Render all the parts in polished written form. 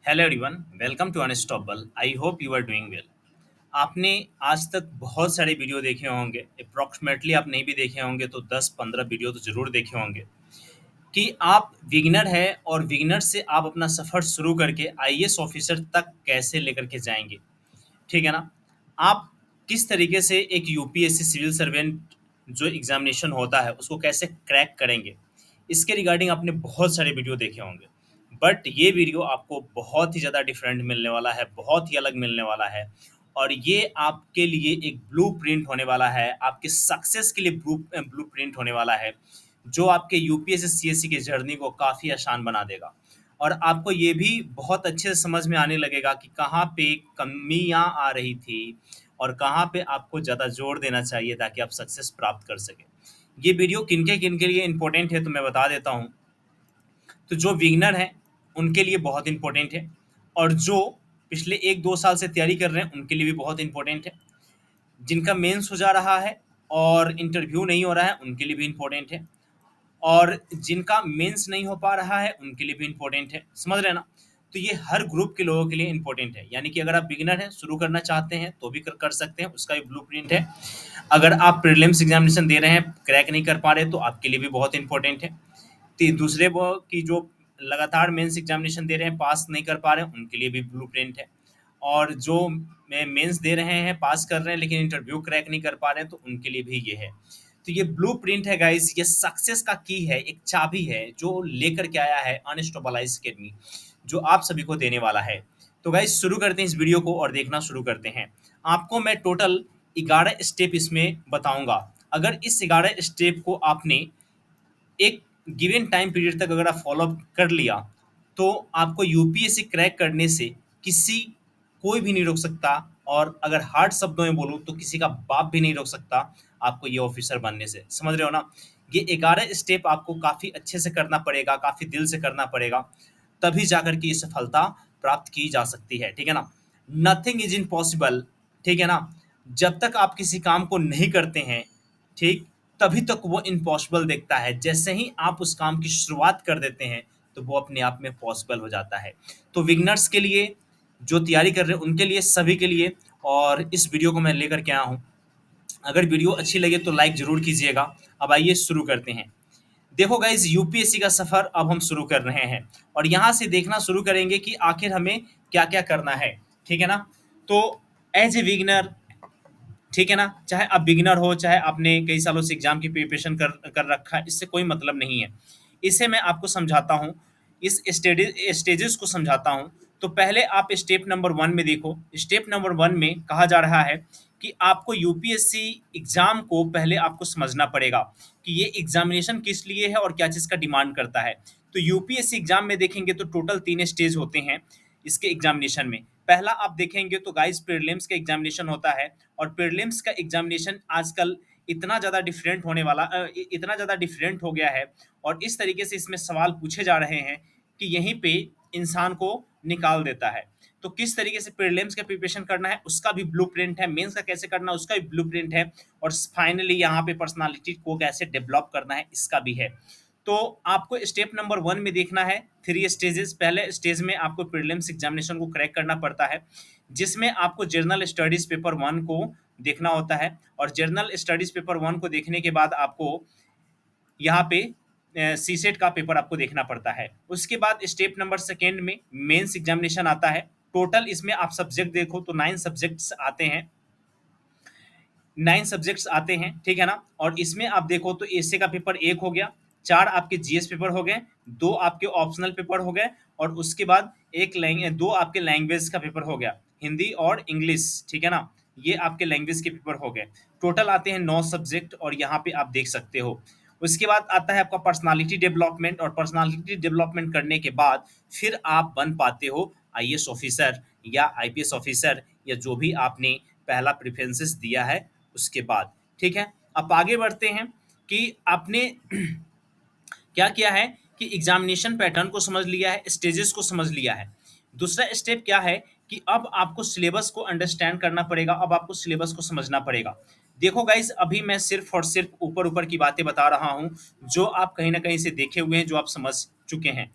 Hello everyone, welcome to unstoppable. I hope you are doing well. आपने आज तक बहुत सारे वीडियो देखे होंगे। अप्रॉक्सीमेटली आप नहीं भी देखे होंगे तो 10-15 वीडियो तो ज़रूर देखे होंगे कि आप बिगिनर है और बिगिनर से आप अपना सफ़र शुरू करके आईएएस ऑफिसर तक कैसे लेकर के जाएंगे। ठीक है ना? आप किस तरीके से एक यूपीएससी सिविल सर्वेंट जो एग्जामिनेशन होता है उसको कैसे क्रैक करेंगे, इसके रिगार्डिंग आपने बहुत सारे वीडियो देखे होंगे। बट ये वीडियो आपको बहुत ही ज़्यादा डिफरेंट मिलने वाला है, बहुत ही अलग मिलने वाला है। और ये आपके लिए एक ब्लूप्रिंट होने वाला है, आपके सक्सेस के लिए ब्लूप्रिंट होने वाला है, जो आपके यूपीएससी सीएससी की जर्नी को काफ़ी आसान बना देगा। और आपको ये भी बहुत अच्छे से समझ में आने लगेगा कि कहाँ पे कमियाँ आ रही थी और कहाँ पे आपको ज़्यादा जोर देना चाहिए ताकि आप सक्सेस प्राप्त कर सकें। ये वीडियो किन के लिए इम्पोर्टेंट है तो मैं बता देता हूँ। तो जो बिगिनर हैं उनके लिए बहुत इम्पोर्टेंट है, और जो पिछले 1-2 साल से तैयारी कर रहे हैं उनके लिए भी बहुत इम्पोर्टेंट है। जिनका मेंस हो जा रहा है और इंटरव्यू नहीं हो रहा है उनके लिए भी इम्पोर्टेंट है, और जिनका मेंस नहीं हो पा रहा है उनके लिए भी इम्पोर्टेंट है। समझ रहे हैं ना? तो ये हर ग्रुप के लोगों के लिए इम्पोर्टेंट है। यानी कि अगर आप बिगिनर हैं, शुरू करना चाहते हैं तो भी कर सकते हैं, उसका भी ब्लूप्रिंट है। अगर आप प्रीलिम्स एग्जामिनेशन दे रहे हैं, क्रैक नहीं कर पा रहे, तो आपके लिए भी बहुत इम्पोर्टेंट है। दूसरे वो की जो लगातार मेंस एग्जामिनेशन दे रहे हैं, पास नहीं कर पा रहे हैं, उनके लिए भी ब्लूप्रिंट है। और जो मेंस दे रहे हैं, पास कर रहे हैं लेकिन इंटरव्यू क्रैक नहीं कर पा रहे हैं, तो उनके लिए भी ये है। तो ये ब्लूप्रिंट है गाइस, ये सक्सेस का की है, एक चाबी है जो लेकर के आया है अनस्टॉपेबल अकेडमी, जो आप सभी को देने वाला है। तो गाइस शुरू करते हैं इस वीडियो को और देखना शुरू करते हैं। आपको मैं टोटल 11 स्टेप इसमें बताऊंगा। अगर इस 11 स्टेप को आपने एक गिवन टाइम पीरियड तक अगर आप फॉलो अप कर लिया, तो आपको यूपीएससी क्रैक करने से किसी कोई भी नहीं रोक सकता। और अगर हार्ड शब्दों में बोलूँ तो किसी का बाप भी नहीं रोक सकता आपको ये ऑफिसर बनने से। समझ रहे हो ना? ये 11 स्टेप आपको काफ़ी अच्छे से करना पड़ेगा, काफ़ी दिल से करना पड़ेगा, तभी जाकर के ये सफलता प्राप्त की जा सकती है। ठीक है ना? Nothing is impossible. ठीक है ना? जब तक आप किसी काम को नहीं करते हैं, ठीक, तभी तक वो इम्पॉसिबल दिखता है। जैसे ही आप उस काम की शुरुआत कर देते हैं तो वो अपने आप में पॉसिबल हो जाता है। तो विगनर्स के लिए, जो तैयारी कर रहे हैं उनके लिए, सभी के लिए, और इस वीडियो को मैं लेकर के आया हूँ। अगर वीडियो अच्छी लगे तो लाइक ज़रूर कीजिएगा। अब आइए शुरू करते हैं। देखो गाइज, यूपीएससी का सफ़र अब हम शुरू कर रहे हैं और यहाँ से देखना शुरू करेंगे कि आखिर हमें क्या क्या करना है। ठीक है ना? तो एज ए बिगिनर, ठीक है ना, चाहे आप बिगिनर हो, चाहे आपने कई सालों से एग्जाम की प्रिपरेशन कर कर रखा है, इससे कोई मतलब नहीं है। इसे मैं आपको समझाता हूँ, इस स्टेजेस को समझाता हूँ। तो पहले आप स्टेप नंबर 1 में देखो। स्टेप नंबर 1 में कहा जा रहा है कि आपको यूपीएससी एग्जाम को पहले आपको समझना पड़ेगा कि ये एग्जामिनेशन किस लिए है और क्या चीज़ का डिमांड करता है। तो यूपीएससी एग्जाम में देखेंगे तो टोटल 3 स्टेज होते हैं इसके एग्जामिनेशन में। पहला आप देखेंगे तो गाइस प्रीलिम्स का एग्जामिनेशन होता है, और प्रीलिम्स का एग्जामिनेशन आजकल इतना ज़्यादा डिफरेंट होने वाला इतना ज़्यादा डिफरेंट हो गया है, और इस तरीके से इसमें सवाल पूछे जा रहे हैं कि यहीं पे इंसान को निकाल देता है। तो किस तरीके से प्रीलिम्स का प्रिपरेशन करना है उसका भी ब्लूप्रिंट है, मेंस का कैसे करना है उसका भी ब्लूप्रिंट है, और फाइनली यहाँ पे पर्सनालिटी को कैसे डेवलप करना है इसका भी है। तो आपको स्टेप नंबर 1 में देखना है 3 स्टेजेस। पहले स्टेज में आपको प्रीलिम्स एग्जामिनेशन को क्रैक करना पड़ता है, जिसमें आपको जर्नल स्टडीज पेपर 1 को देखना होता है, और जर्नल स्टडीज पेपर 1 को देखने के बाद आपको यहाँ पे सीसेट का पेपर आपको देखना पड़ता है। उसके बाद स्टेप नंबर 2 में मेंस एग्जामिनेशन आता है। टोटल इसमें आप सब्जेक्ट देखो तो 9 सब्जेक्ट्स आते हैं, 9 सब्जेक्ट्स आते हैं। ठीक है ना? और इसमें आप देखो तो एसए का पेपर 1 हो गया, 4 आपके जीएस पेपर हो गए, 2 आपके ऑप्शनल पेपर हो गए, और उसके बाद 2 आपके लैंग्वेज का पेपर हो गया, हिंदी और इंग्लिश। ठीक है ना? ये आपके लैंग्वेज के पेपर हो गए। टोटल आते हैं 9 सब्जेक्ट, और यहाँ पे आप देख सकते हो। उसके बाद आता है आपका पर्सनालिटी डेवलपमेंट, और पर्सनालिटी डेवलपमेंट करने के बाद फिर आप बन पाते हो आईएएस ऑफिसर या आईपीएस ऑफिसर, या जो भी आपने पहला प्रेफरेंसेस दिया है उसके बाद। ठीक है? अब आगे बढ़ते हैं कि आपने क्या किया है कि एग्जामिनेशन पैटर्न को समझ लिया है, स्टेजेस को समझ लिया है। दूसरा स्टेप क्या है कि अब आपको सिलेबस को अंडरस्टैंड करना पड़ेगा, अब आपको सिलेबस को समझना पड़ेगा। देखो गाइस, अभी मैं सिर्फ और सिर्फ ऊपर ऊपर की बातें बता रहा हूँ, जो आप कहीं ना कहीं से देखे हुए हैं, जो आप समझ चुके हैं।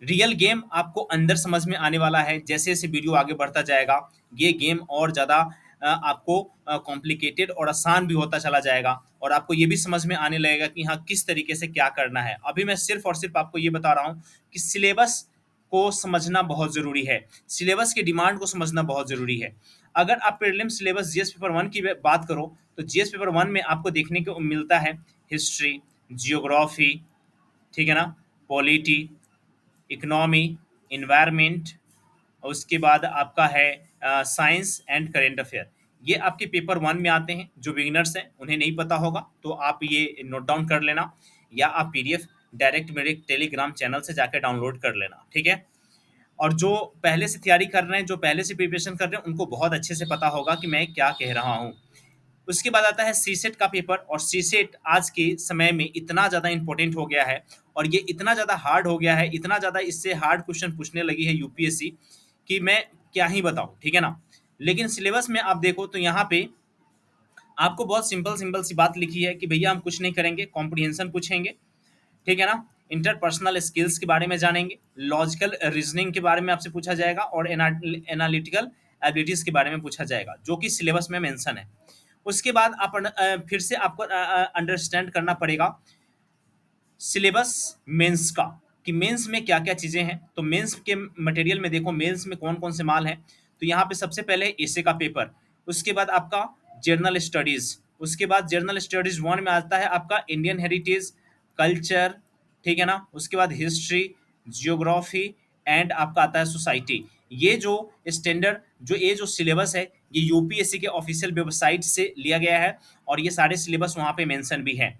रियल गेम आपको अंदर समझ में आने वाला है। जैसे जैसे वीडियो आगे बढ़ता जाएगा ये गेम और ज़्यादा आपको कॉम्प्लिकेटेड और आसान भी होता चला जाएगा, और आपको ये भी समझ में आने लगेगा कि हाँ किस तरीके से क्या करना है। अभी मैं सिर्फ और सिर्फ आपको ये बता रहा हूँ कि सिलेबस को समझना बहुत ज़रूरी है, सिलेबस की डिमांड को समझना बहुत ज़रूरी है। अगर आप prelim syllabus GS paper one की बात करो तो जीएस पेपर वन में आपको देखने को मिलता है हिस्ट्री, जियोग्राफी, ठीक है ना, पॉलिटी, इकोनॉमी, इन्वायरमेंट, और उसके बाद आपका है साइंस एंड करेंट अफेयर। ये आपके पेपर वन में आते हैं। जो बिगिनर्स हैं उन्हें नहीं पता होगा तो आप ये नोट डाउन कर लेना, या आप पीडीएफ डायरेक्ट मेरे टेलीग्राम चैनल से जाकर डाउनलोड कर लेना, ठीक है। और जो पहले से तैयारी कर रहे हैं, जो पहले से प्रिपरेशन कर रहे हैं, उनको बहुत अच्छे से पता होगा कि मैं क्या कह रहा हूँ। उसके बाद आता है सीसेट का पेपर, और सीसेट आज के समय में इतना ज़्यादा इंपॉर्टेंट हो गया है और ये इतना ज़्यादा हार्ड हो गया है, इतना ज़्यादा इससे हार्ड क्वेश्चन पूछने लगी है यूपीएससी कि मैं क्या ही बताऊं, ठीक है ना। लेकिन सिलेबस में आप देखो तो यहाँ पे आपको बहुत सिंपल सिंपल सी बात लिखी है कि भैया हम कुछ नहीं करेंगे, कॉम्प्रिहेंशन पूछेंगे, ठीक है ना, इंटरपर्सनल स्किल्स के बारे में जानेंगे, लॉजिकल रीजनिंग के बारे में आपसे पूछा जाएगा, और एनालिटिकल एबिलिटीज के बारे में पूछा जाएगा, जो कि सिलेबस में मेंशन है। उसके बाद आप फिर से आपको अंडरस्टैंड करना पड़ेगा सिलेबस मेंस का, कि मेंस में क्या क्या चीज़ें हैं। तो मेंस के मटेरियल में देखो मेंस में कौन कौन से माल हैं। तो यहाँ पे सबसे पहले एसे का पेपर, उसके बाद आपका जर्नल स्टडीज़, उसके बाद जर्नल स्टडीज़ वन में आता है आपका इंडियन हेरिटेज, कल्चर, ठीक है ना, उसके बाद हिस्ट्री, जियोग्राफी, एंड आपका आता है सोसाइटी। ये जो स्टैंडर्ड जो सिलेबस है ये यूपीएससी के ऑफिशियल वेबसाइट से लिया गया है, और ये सारे सिलेबस वहाँ पे मेंशन भी हैं।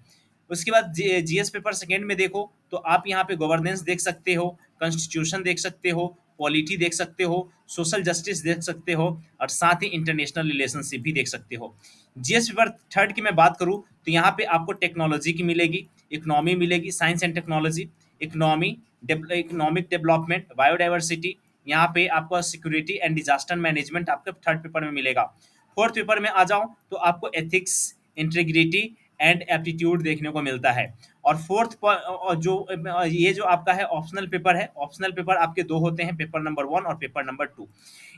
उसके बाद जीएस पेपर सेकेंड में देखो तो आप यहाँ पे गवर्नेंस देख सकते हो, कॉन्स्टिट्यूशन देख सकते हो, पॉलिटी देख सकते हो, सोशल जस्टिस देख सकते हो, और साथ ही इंटरनेशनल रिलेशनशिप भी देख सकते हो। जीएस पेपर थर्ड की मैं बात करूँ तो यहाँ पे आपको टेक्नोलॉजी की मिलेगी, इकोनॉमी मिलेगी, science and technology, economy, economic development, biodiversity, यहाँ पे आपको सिक्योरिटी एंड डिजास्टर मैनेजमेंट आपके थर्ड पेपर में मिलेगा। फोर्थ पेपर में आ जाओ तो आपको एथिक्स, इंटीग्रिटी एंड एप्टीट्यूड देखने को मिलता है। और फोर्थ जो ये जो आपका है ऑप्शनल पेपर है, ऑप्शनल पेपर आपके दो होते हैं, पेपर नंबर वन और पेपर नंबर टू।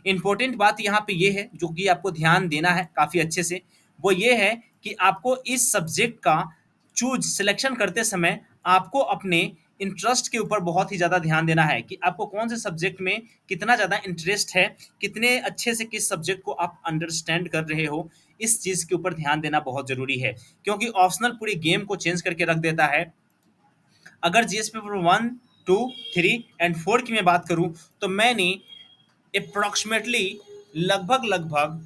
इंपॉर्टेंट बात यहाँ पे ये है जो कि आपको ध्यान देना है काफ़ी अच्छे से, वो ये है कि आपको इस सब्जेक्ट का चूज सिलेक्शन करते समय आपको अपने इंटरेस्ट के ऊपर बहुत ही ज़्यादा ध्यान देना है कि आपको कौन से सब्जेक्ट में कितना ज़्यादा इंटरेस्ट है, कितने अच्छे से किस सब्जेक्ट को आप अंडरस्टैंड कर रहे हो। इस चीज़ के ऊपर ध्यान देना बहुत ज़रूरी है, क्योंकि ऑप्शनल पूरी गेम को चेंज करके रख देता है। अगर GS paper one, two, three and four की मैं बात करूं तो मैंने अप्रॉक्सीमेटली लगभग लगभग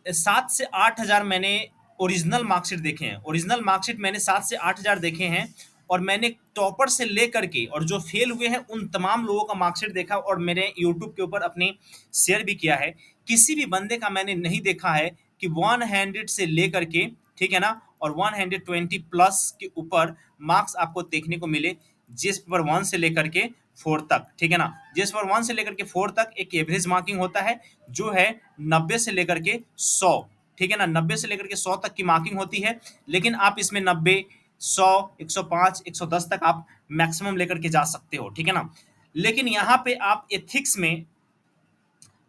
7 से 8 हज़ार मैंने ओरिजिनल मार्कशीट देखे हैं। ओरिजिनल मार्कशीट मैंने 7 से 8 हज़ार देखे हैं, और मैंने टॉपर से लेकर के और जो फेल हुए हैं उन तमाम लोगों का मार्कशीट देखा, और मैंने यूट्यूब के ऊपर अपने शेयर भी किया है। किसी भी बंदे का मैंने नहीं देखा है कि 100 से लेकर के, ठीक है ना, और 120 प्लस के ऊपर मार्क्स आपको देखने को मिले जिस पेपर वन से लेकर के फोर तक, ठीक है ना। जिस पेपर वन से लेकर के फोर तक एक एवरेज मार्किंग होता है जो है 90 से लेकर के 100, ठीक है ना, 90 से लेकर के 100 तक की मार्किंग होती है। लेकिन आप इसमें 90, 100, 105, 110 तक आप मैक्सिमम लेकर के जा सकते हो, ठीक है ना। लेकिन यहाँ पे आप एथिक्स में,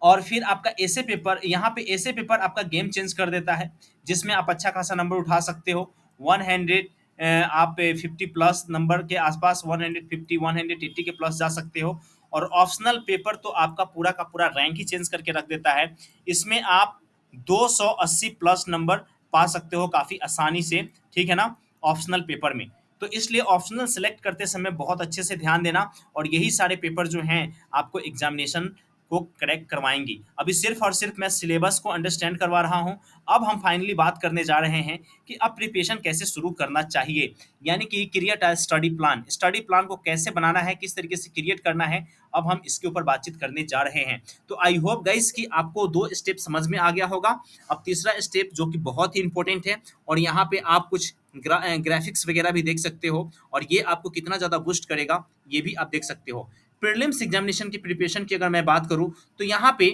और फिर आपका ऐसे पेपर, यहाँ पे ऐसे पेपर आपका गेम चेंज कर देता है, जिसमें आप अच्छा खासा नंबर उठा सकते हो। 100 आप 50 प्लस नंबर के आसपास, 150, 180 के प्लस जा सकते हो। और ऑप्शनल पेपर तो आपका पूरा का पूरा रैंक ही चेंज करके रख देता है। इसमें आप 280 प्लस नंबर पा सकते हो काफ़ी आसानी से, ठीक है ना, ऑप्शनल पेपर में। तो इसलिए ऑप्शनल सेलेक्ट करते समय बहुत अच्छे से ध्यान देना, और यही सारे पेपर जो हैं आपको एग्जामिनेशन को करेक्ट करवाएंगी। अभी सिर्फ और सिर्फ मैं सिलेबस को अंडरस्टैंड करवा रहा हूं। अब हम फाइनली बात करने जा रहे हैं कि अब प्रिपरेशन कैसे शुरू करना चाहिए, यानी कि क्रिएट अ स्टडी प्लान को कैसे बनाना है, किस तरीके से क्रिएट करना है। अब हम इसके ऊपर बातचीत करने जा रहे हैं। तो आई होप गाइस कि आपको दो स्टेप समझ में आ गया होगा। अब तीसरा स्टेप जो कि बहुत ही इंपॉर्टेंट है, और यहाँ पे आप कुछ ग्राफिक्स वगैरह भी देख सकते हो, और ये आपको कितना ज़्यादा बूस्ट करेगा ये भी आप देख सकते हो। प्रीलिम्स एग्जामिनेशन की प्रिपरेशन की अगर मैं बात करूं तो यहाँ पे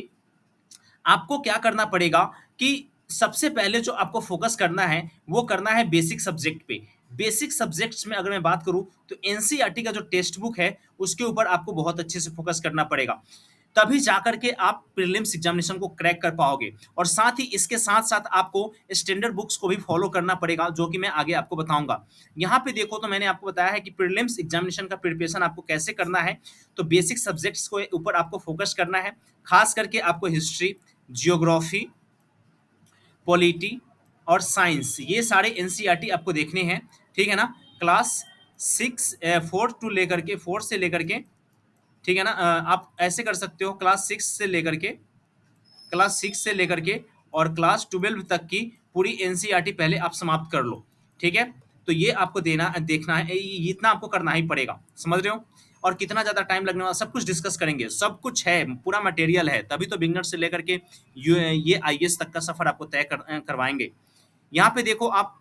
आपको क्या करना पड़ेगा कि सबसे पहले जो आपको फोकस करना है, वो करना है बेसिक सब्जेक्ट पे। बेसिक सब्जेक्ट्स में अगर मैं बात करूँ, तो एनसीईआरटी का जो टेक्स्ट बुक है, उसके ऊपर आपको बहुत अच्छे से फोकस करना पड़ेगा। तभी जाकर के आप प्रीलिम्स एग्जामिनेशन को क्रैक कर पाओगे। और साथ ही इसके साथ-साथ आपको स्टैंडर्ड बुक्स को भी फॉलो करना पड़ेगा, जो कि मैं आगे आपको बताऊँगा। यहाँ पे देखो तो मैंने आपको बताया है कि प्रीलिम्स एग्जामिनेशन का प्रिपरेशन आपको कैसे करना है। तो बेसिक सब्जेक्ट्स को ऊपर आपको फोकस करना है। खास करके आपको हिस्ट्री, जियोग्राफी, पॉलिटी और साइंस, ये सारे एनसीईआरटी आपको देखने हैं, ठीक है ना? क्लास 6 4 टू लेकर के 4 से लेकर के, ठीक है ना? आप ऐसे कर सकते हो, क्लास 6 से लेकर के और क्लास 12 तक की पूरी एनसीईआरटी पहले आप समाप्त कर लो, ठीक है? तो ये आपको देखना है, इतना आपको करना ही पड़ेगा, समझ रहे हो? और कितना ज़्यादा टाइम लगने वाला, सब कुछ डिस्कस करेंगे, सब कुछ है, पूरा मटेरियल है, तभी तो बिगनर से लेकर के ये आईएएस तक का सफर आपको करवाएंगे। यहाँ पे देखो आप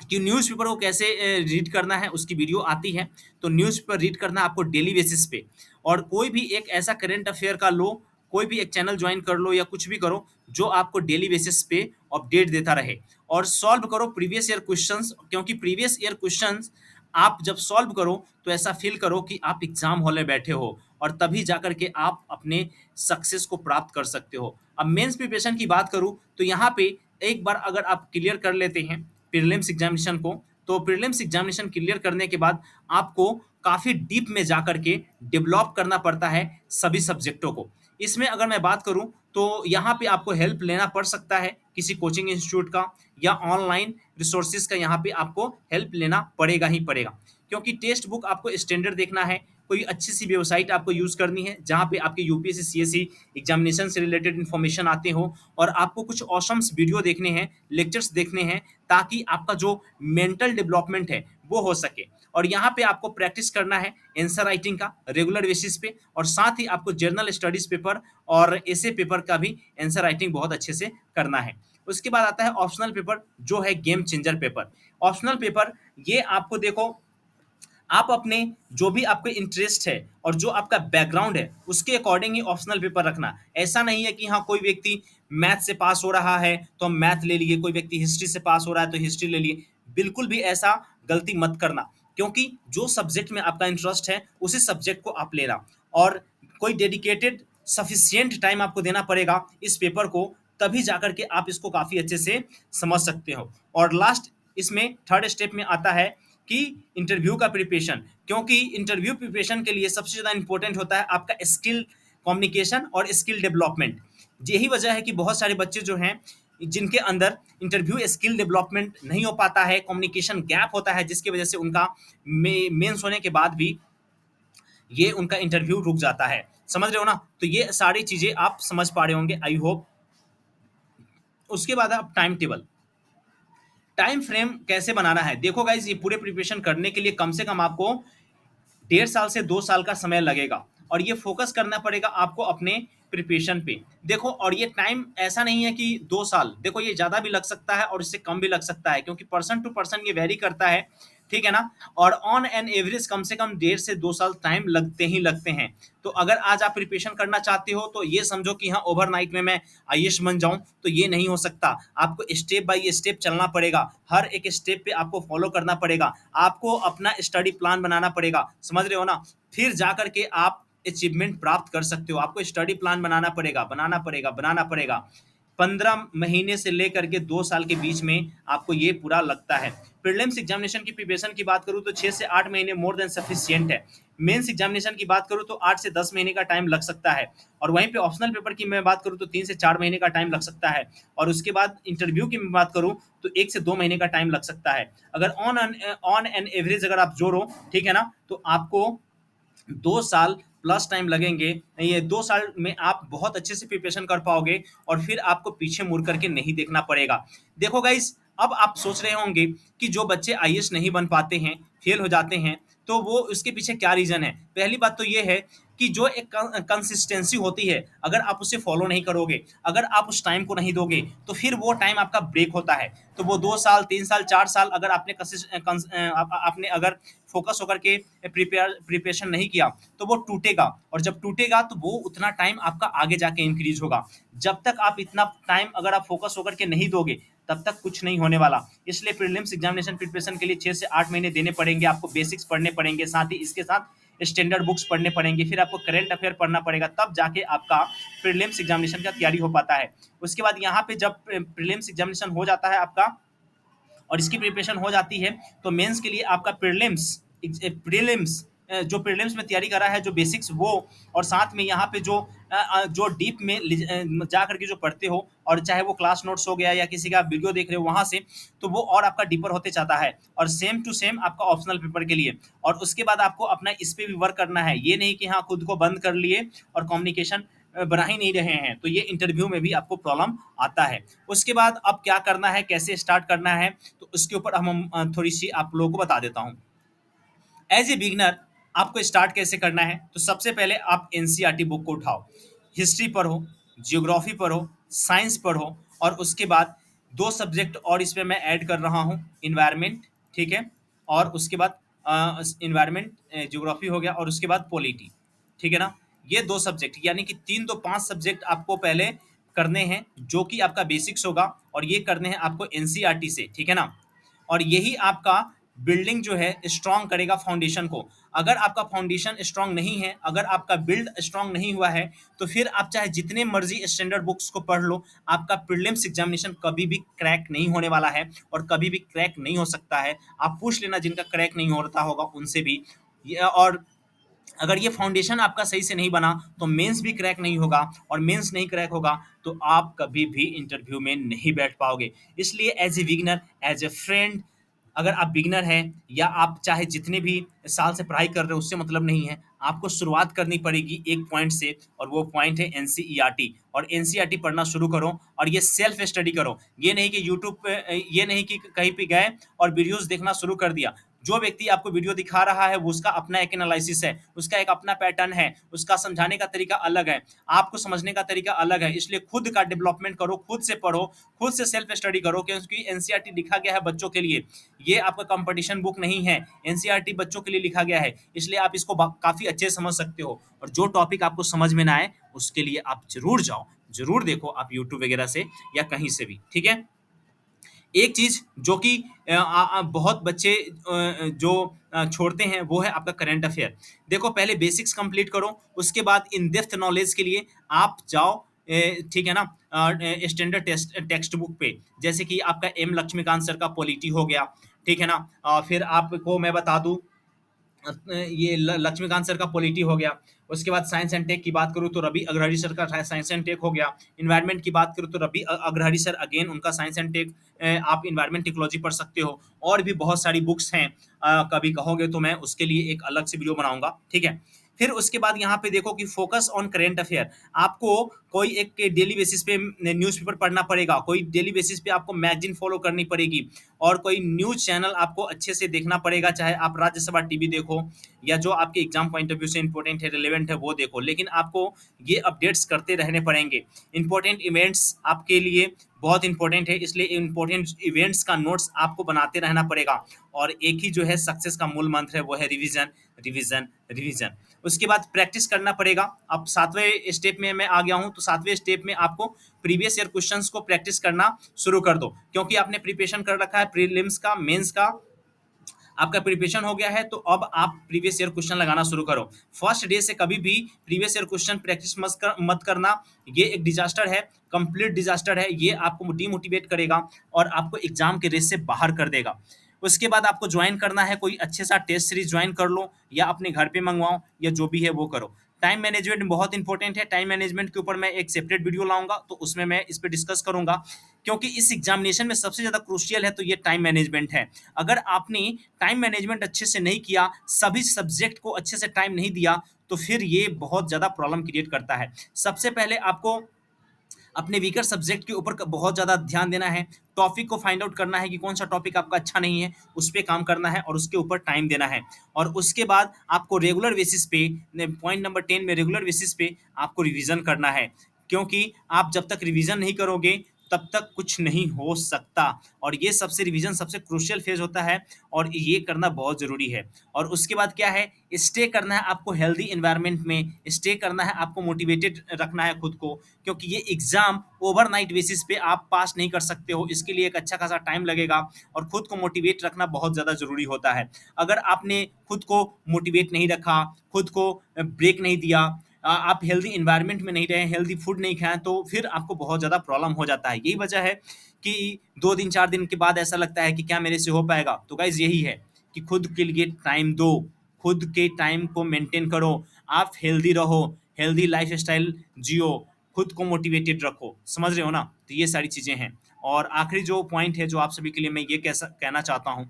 कि न्यूज़पेपर को कैसे रीड करना है, उसकी वीडियो आती है। तो न्यूज़पेपर रीड करना आपको डेली बेसिस पे, और कोई भी एक ऐसा करंट अफेयर का लो, कोई भी एक चैनल ज्वाइन कर लो या कुछ भी करो, जो आपको डेली बेसिस पे अपडेट देता रहे। और सॉल्व करो प्रीवियस ईयर क्वेश्चंस, क्योंकि प्रीवियस ईयर क्वेश्चंस आप जब सॉल्व करो, तो ऐसा फील करो कि आप एग्जाम हॉल में बैठे हो, और तभी जाकर के आप अपने सक्सेस को प्राप्त कर सकते हो। अब मेंस प्रिपरेशन की बात करूँ, तो यहाँ पे एक बार अगर आप क्लियर कर लेते हैं प्रीलिम्स एग्जामिनेशन को, तो प्रीलिम्स एग्जामिनेशन क्लियर करने के बाद आपको काफ़ी डीप में जाकर के डेवलप करना पड़ता है सभी सब्जेक्टों को। इसमें अगर मैं बात करूँ, तो यहाँ पे आपको हेल्प लेना पड़ सकता है किसी कोचिंग इंस्टीट्यूट का, या ऑनलाइन रिसोर्सेज का, यहाँ पे आपको हेल्प लेना पड़ेगा ही पड़ेगा। क्योंकि टेक्स्ट बुक आपको स्टैंडर्ड देखना है, कोई अच्छी सी वेबसाइट आपको यूज़ करनी है, जहाँ पे आपके यूपीएससी, सीएससी एग्जामिनेशन से रिलेटेड इन्फॉर्मेशन आते हो, और आपको कुछ ऑसम्स वीडियो देखने हैं, लेक्चर्स देखने हैं, ताकि आपका जो मेंटल डेवलपमेंट है, वो हो सके। और यहाँ पे आपको प्रैक्टिस करना है आंसर राइटिंग का रेगुलर बेसिस पे, और साथ ही आपको जर्नल स्टडीज पेपर और एसे पेपर का भी आंसर राइटिंग बहुत अच्छे से करना है। उसके बाद आता है ऑप्शनल पेपर, जो है game changer paper. Optional paper, ये आपको देखो, आप अपने जो भी आपके इंटरेस्ट है और जो आपका बैकग्राउंड है, उसके अकॉर्डिंग ही ऑप्शनल पेपर रखना। ऐसा नहीं है कि हाँ, कोई व्यक्ति मैथ से पास हो रहा है तो हम मैथ ले लिए, कोई व्यक्ति हिस्ट्री से पास हो रहा है तो हिस्ट्री ले लिए। बिल्कुल भी ऐसा गलती मत करना, क्योंकि जो सब्जेक्ट में आपका इंटरेस्ट है, उसी सब्जेक्ट को आप लेना, और कोई डेडिकेटेड सफिशियंट टाइम आपको देना पड़ेगा इस पेपर को, तभी जाकर के आप इसको काफ़ी अच्छे से समझ सकते हो। और लास्ट, इसमें थर्ड स्टेप में आता है कि इंटरव्यू का प्रिपरेशन, क्योंकि इंटरव्यू प्रिपरेशन के लिए सबसे ज़्यादा इंपॉर्टेंट होता है आपका स्किल कम्युनिकेशन और स्किल डेवलपमेंट। यही वजह है कि बहुत सारे बच्चे जो हैं, जिनके अंदर इंटरव्यू स्किल डेवलपमेंट नहीं हो पाता है, कम्युनिकेशन गैप होता है, जिसकी वजह से उनका मेंस होने के बाद भी ये उनका इंटरव्यू रुक जाता है। समझ रहे हो ना? तो ये सारी चीज़ें आप समझ पा रहे होंगे, आई होप। उसके बाद आप टाइम टेबल, टाइम फ्रेम कैसे बनाना है। देखो गाइज, ये पूरे प्रिपरेशन करने के लिए कम से कम आपको 1.5 साल से 2 साल का समय लगेगा, और ये फोकस करना पड़ेगा आपको अपने प्रिपरेशन पे। देखो, और ये टाइम ऐसा नहीं है कि 2 साल, देखो ये ज़्यादा भी लग सकता है और इससे कम भी लग सकता है, क्योंकि पर्सन टू पर्सन ये वेरी करता है, ठीक है ना? और ऑन एन एवरेज कम से कम 1.5 से 2 साल टाइम लगते ही लगते हैं। तो अगर आज आप प्रिपरेशन करना चाहते हो, तो ये समझो कि हाँ, ओवरनाइट में मैं आईएएस बन जाऊं, तो ये नहीं हो सकता। आपको स्टेप बाय स्टेप चलना पड़ेगा, हर एक स्टेप पे आपको फॉलो करना पड़ेगा, आपको अपना स्टडी प्लान बनाना पड़ेगा, समझ रहे हो ना? फिर जा करके आप अचीवमेंट प्राप्त कर सकते हो। आपको स्टडी प्लान बनाना पड़ेगा। 15 महीने से लेकर के 2 साल के बीच में आपको ये पूरा लगता है। प्रीलिम्स एग्जामिनेशन की प्रिपरेशन की बात करूँ, तो 6 से 8 महीने मोर देन सफिशियंट है। मेंस एग्जामिनेशन की बात करूँ, तो 8 से 10 महीने का टाइम लग सकता है। और वहीं पे ऑप्शनल पेपर की मैं बात करूँ, तो 3 से 4 महीने का टाइम लग सकता है। और उसके बाद इंटरव्यू की मैं बात करूँ, तो 1 से 2 महीने का टाइम लग सकता है। अगर ऑन एन एवरेज अगर आप जोड़ो, ठीक है ना, तो आपको 2 साल प्लस टाइम लगेंगे। ये 2 साल में आप बहुत अच्छे से प्रिपरेशन कर पाओगे, और फिर आपको पीछे मुड़ करके नहीं देखना पड़ेगा। देखो गाइस, अब आप सोच रहे होंगे कि जो बच्चे आईएएस नहीं बन पाते हैं, फेल हो जाते हैं, तो वो उसके पीछे क्या रीज़न है? पहली बात तो ये है कि जो एक कंसिस्टेंसी होती है, अगर आप उसे फ़ॉलो नहीं करोगे, अगर आप उस टाइम को नहीं दोगे, तो फिर वो टाइम आपका ब्रेक होता है। तो वो 2 साल, 3 साल, 4 साल अगर आपने आपने अगर फ़ोकस होकर के प्रिपरेशन नहीं किया, तो वो टूटेगा और जब टूटेगा तो वो उतना टाइम आपका आगे जाके इंक्रीज़ होगा। जब तक आप इतना टाइम अगर आप फ़ोकस होकर के नहीं दोगे, तब तक कुछ नहीं होने वाला। इसलिए प्रीलिम्स एग्जामिनेशन प्रिपरेशन के लिए 6 से 8 महीने देने पड़ेंगे, आपको बेसिक्स पढ़ने पड़ेंगे, साथ ही इसके साथ स्टैंडर्ड बुक्स पढ़ने पड़ेंगे, फिर आपको करंट अफेयर पढ़ना पड़ेगा, तब जाके आपका प्रीलिम्स एग्जामिनेशन का तैयारी हो पाता है। उसके बाद यहाँ पे जब प्रीलिम्स एग्जामिनेशन हो जाता है आपका और इसकी प्रिपरेशन हो जाती है, तो मेंस के लिए आपका प्रीलिम्स जो प्रीलिम्स में तैयारी कर रहा है, जो बेसिक्स वो, और साथ में यहाँ पे जो डीप में जा करके जो पढ़ते हो, और चाहे वो क्लास नोट्स हो गया या किसी का वीडियो देख रहे हो वहाँ से, तो वो और आपका डीपर होते जाता है। और सेम टू सेम आपका ऑप्शनल पेपर के लिए, और उसके बाद आपको अपना इस पे भी वर्क करना है। ये नहीं कि हाँ खुद को बंद कर लिए और कम्युनिकेशन बना ही नहीं रहे हैं, तो ये इंटरव्यू में भी आपको प्रॉब्लम आता है। उसके बाद अब क्या करना है, कैसे स्टार्ट करना है, तो उसके ऊपर हम थोड़ी सी आप लोगों को बता देता हूँ। एज ए बिगनर आपको स्टार्ट कैसे करना है, तो सबसे पहले आप एनसीईआरटी बुक को उठाओ, हिस्ट्री पढ़ो, जियोग्राफी पढ़ो, साइंस पढ़ो, और उसके बाद दो सब्जेक्ट और इसमें मैं ऐड कर रहा हूँ, इन्वायरमेंट, ठीक है, और उसके बाद इन्वायरमेंट, जियोग्राफी हो गया, और उसके बाद पॉलिटी, ठीक है ना। ये दो सब्जेक्ट यानी कि 3 तो 5 सब्जेक्ट आपको पहले करने हैं, जो कि आपका बेसिक्स होगा, और ये करने हैं आपको एनसीईआरटी से, ठीक है ना। और यही आपका बिल्डिंग जो है स्ट्रांग करेगा फाउंडेशन को। अगर आपका फाउंडेशन स्ट्रांग नहीं है, अगर आपका बिल्ड स्ट्रांग नहीं हुआ है, तो फिर आप चाहे जितने मर्जी स्टैंडर्ड बुक्स को पढ़ लो, आपका प्रीलिम्स एग्जामिनेशन कभी भी क्रैक नहीं होने वाला है, और कभी भी क्रैक नहीं हो सकता है। आप पूछ लेना जिनका क्रैक नहीं होता होगा उनसे भी। और अगर ये फाउंडेशन आपका सही से नहीं बना, तो मेंस भी क्रैक नहीं होगा, और मेंस नहीं क्रैक होगा तो आप कभी भी इंटरव्यू में नहीं बैठ पाओगे। इसलिए as a beginner, as a friend, अगर आप बिगनर हैं या आप चाहे जितने भी साल से पढ़ाई कर रहे हो उससे मतलब नहीं है, आपको शुरुआत करनी पड़ेगी एक पॉइंट से, और वो पॉइंट है एनसीईआरटी। और एनसीईआरटी पढ़ना शुरू करो, और ये सेल्फ स्टडी करो। ये नहीं कि यूट्यूब पे, ये नहीं कि कहीं पे गए और वीडियोस देखना शुरू कर दिया। जो व्यक्ति आपको वीडियो दिखा रहा है वो उसका अपना एक एनालिसिस है, उसका एक अपना पैटर्न है, उसका समझाने का तरीका अलग है, आपको समझने का तरीका अलग है। इसलिए खुद का डेवलपमेंट करो, खुद से पढ़ो, खुद से सेल्फ स्टडी करो, क्योंकि एनसीईआरटी लिखा गया है बच्चों के लिए। ये आपका कंपटीशन बुक नहीं है, एनसीईआरटी बच्चों के लिए लिखा गया है, इसलिए आप इसको काफ़ी अच्छे से समझ सकते हो। और जो टॉपिक आपको समझ में ना आए, उसके लिए आप ज़रूर जाओ, ज़रूर देखो आप यूट्यूब वगैरह से या कहीं से भी, ठीक है। एक चीज़ जो कि बहुत बच्चे जो छोड़ते हैं, वो है आपका करंट अफेयर। देखो पहले बेसिक्स कंप्लीट करो, उसके बाद इन डेप्थ नॉलेज के लिए आप जाओ, ठीक है ना, स्टैंडर्ड टेक्स्ट बुक पे, जैसे कि आपका एम लक्ष्मीकांत सर का पॉलिटी हो गया, ठीक है ना। फिर आपको मैं बता दूं, ये लक्ष्मीकांत सर का पॉलिटी हो गया। उसके बाद साइंस एंड टेक की बात करूँ तो रवि अग्रहरि सर का साइंस एंड टेक हो गया। इन्वायरमेंट की बात करूँ तो रवि अग्रहरि सर, अगेन उनका साइंस एंड टेक, आप इन्वायरमेंट टेक्नोलॉजी पढ़ सकते हो। और भी बहुत सारी बुक्स हैं, कभी कहोगे तो मैं उसके लिए एक अलग से वीडियो बनाऊंगा, ठीक है। फिर उसके बाद यहाँ पे देखो कि फोकस ऑन करेंट अफेयर। आपको कोई एक डेली बेसिस पे न्यूज़पेपर पढ़ना पड़ेगा, कोई डेली बेसिस पे आपको मैगजीन फॉलो करनी पड़ेगी, और कोई न्यूज़ चैनल आपको अच्छे से देखना पड़ेगा, चाहे आप राज्यसभा टीवी देखो या जो आपके एग्जाम पॉइंट ऑफ व्यू से इंपॉर्टेंट है, रिलेवेंट है, वो देखो। लेकिन आपको ये अपडेट्स करते रहने पड़ेंगे। इंपॉर्टेंट इवेंट्स आपके लिए बहुत इंपॉर्टेंट है, इसलिए इंपॉर्टेंट इवेंट्स का नोट्स आपको बनाते रहना पड़ेगा। और एक ही जो है सक्सेस का मूल मंत्र है, वो है रिवीजन, रिवीजन, रिवीजन। उसके बाद प्रैक्टिस करना पड़ेगा। अब 7वें स्टेप में मैं आ गया हूँ, तो 7वें स्टेप में आपको प्रीवियस ईयर क्वेश्चंस को प्रैक्टिस करना शुरू कर दो, क्योंकि आपने प्रिपरेशन कर रखा है प्रीलिम्स का, मेंस का, आपका प्रिपरेशन हो गया है, तो अब आप प्रीवियस ईयर क्वेश्चन लगाना शुरू करो। फर्स्ट डे से कभी भी प्रीवियस ईयर क्वेश्चन प्रैक्टिस मत करना। ये एक डिजास्टर है, कंप्लीट डिजास्टर है। ये आपको डिमोटिवेट करेगा और आपको एग्जाम के रेस से बाहर कर देगा। उसके बाद आपको ज्वाइन करना है, कोई अच्छे सा टेस्ट सीरीज ज्वाइन कर लो, या अपने घर पे मंगवाओ, या जो भी है वो करो। टाइम मैनेजमेंट बहुत इंपॉर्टेंट है। टाइम मैनेजमेंट के ऊपर मैं एक सेपरेट वीडियो लाऊंगा, तो उसमें मैं इस पर डिस्कस करूंगा, क्योंकि इस एग्जामिनेशन में सबसे ज़्यादा क्रूशियल है तो ये टाइम मैनेजमेंट है। अगर आपने टाइम मैनेजमेंट अच्छे से नहीं किया, सभी सब्जेक्ट को अच्छे से टाइम नहीं दिया, तो फिर ये बहुत ज़्यादा प्रॉब्लम क्रिएट करता है। सबसे पहले आपको अपने वीकर सब्जेक्ट के ऊपर बहुत ज़्यादा ध्यान देना है, टॉपिक को फाइंड आउट करना है कि कौन सा टॉपिक आपका अच्छा नहीं है, उस पे काम करना है और उसके ऊपर टाइम देना है। और उसके बाद आपको रेगुलर बेसिस पे पॉइंट नंबर 10 में रेगुलर बेसिस पे आपको रिवीजन करना है, क्योंकि आप जब तक रिवीजन नहीं करोगे तब तक कुछ नहीं हो सकता। और ये सबसे रिवीजन सबसे क्रूशियल फेज होता है और ये करना बहुत ज़रूरी है। और उसके बाद क्या है, स्टे करना है आपको हेल्दी एनवायरनमेंट में, स्टे करना है आपको, मोटिवेटेड रखना है खुद को, क्योंकि ये एग्ज़ाम ओवरनाइट बेसिस पे आप पास नहीं कर सकते हो, इसके लिए एक अच्छा खासा टाइम लगेगा और खुद को मोटिवेट रखना बहुत ज़्यादा ज़रूरी होता है। अगर आपने खुद को मोटिवेट नहीं रखा, खुद को ब्रेक नहीं दिया, आप हेल्दी एनवायरनमेंट में नहीं रहे, हेल्दी फूड नहीं खाएँ, तो फिर आपको बहुत ज़्यादा प्रॉब्लम हो जाता है। यही वजह है कि 2 दिन 4 दिन के बाद ऐसा लगता है कि क्या मेरे से हो पाएगा? तो गाइज़ यही है कि खुद के लिए टाइम दो, खुद के टाइम को मेंटेन करो, आप हेल्दी रहो, हेल्दी लाइफ़स्टाइल जियो, खुद को मोटिवेटेड रखो, समझ रहे हो ना? तो ये सारी चीज़ें हैं। और आखिरी जो पॉइंट है जो आप सभी के लिए मैं ये कहना चाहता हूँ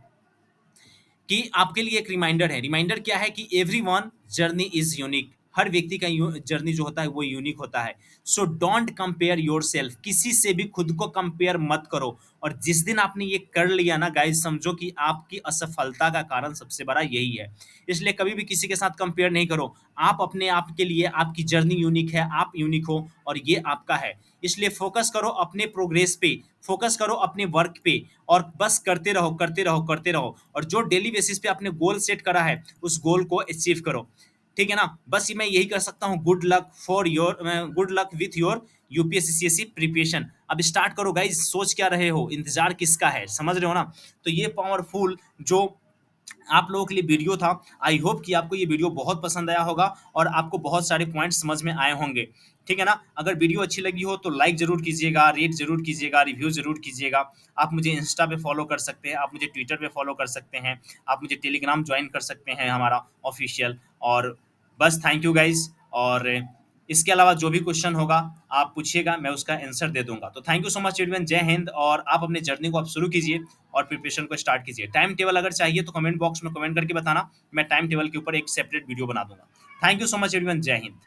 कि आपके लिए एक रिमाइंडर है। रिमाइंडर क्या है कि एवरीवन जर्नी इज़ यूनिक। हर व्यक्ति का जर्नी जो होता है वो यूनिक होता है। सो डोंट कंपेयर योरसेल्फ, किसी से भी खुद को कंपेयर मत करो। और जिस दिन आपने ये कर लिया ना गाइस, समझो कि आपकी असफलता का कारण सबसे बड़ा यही है। इसलिए कभी भी किसी के साथ कंपेयर नहीं करो। आप अपने आप के लिए, आपकी जर्नी यूनिक है, आप यूनिक हो और ये आपका है। इसलिए फोकस करो अपने प्रोग्रेस पे, फोकस करो अपने वर्क पे और बस करते रहो, करते रहो, करते रहो। और जो डेली बेसिस पे आपने गोल सेट करा है, उस गोल को अचीव करो। ठीक है ना? बस मैं यही कर सकता हूँ। Good luck with your UPSC CSC preparation. अब स्टार्ट करो गाइस, सोच क्या रहे हो? इंतज़ार किसका है? समझ रहे हो ना? तो ये पावरफुल जो आप लोगों के लिए वीडियो था, आई होप कि आपको ये वीडियो बहुत पसंद आया होगा और आपको बहुत सारे पॉइंट्स समझ में आए होंगे। ठीक है ना? अगर वीडियो अच्छी लगी हो तो लाइक ज़रूर कीजिएगा, रेट ज़रूर कीजिएगा, रिव्यू ज़रूर कीजिएगा। आप मुझे इंस्टा पे फॉलो कर सकते हैं, आप मुझे ट्विटर पे फॉलो कर सकते हैं, आप मुझे टेलीग्राम जॉइन कर सकते हैं हमारा ऑफिशियल। और बस थैंक यू गाइज़। और इसके अलावा जो भी क्वेश्चन होगा आप पूछिएगा, मैं उसका आंसर दे दूँगा। तो thank you so much everyone, जय हिंद। और आप अपने जर्नी को आप शुरू कीजिए और प्रिपरेशन को स्टार्ट कीजिए। टाइम टेबल अगर चाहिए तो कमेंट बॉक्स में कमेंट करके बताना, मैं टाइम टेबल के ऊपर एक सेपरेट वीडियो बना दूँगा। Thank you so much everyone, जय हिंद।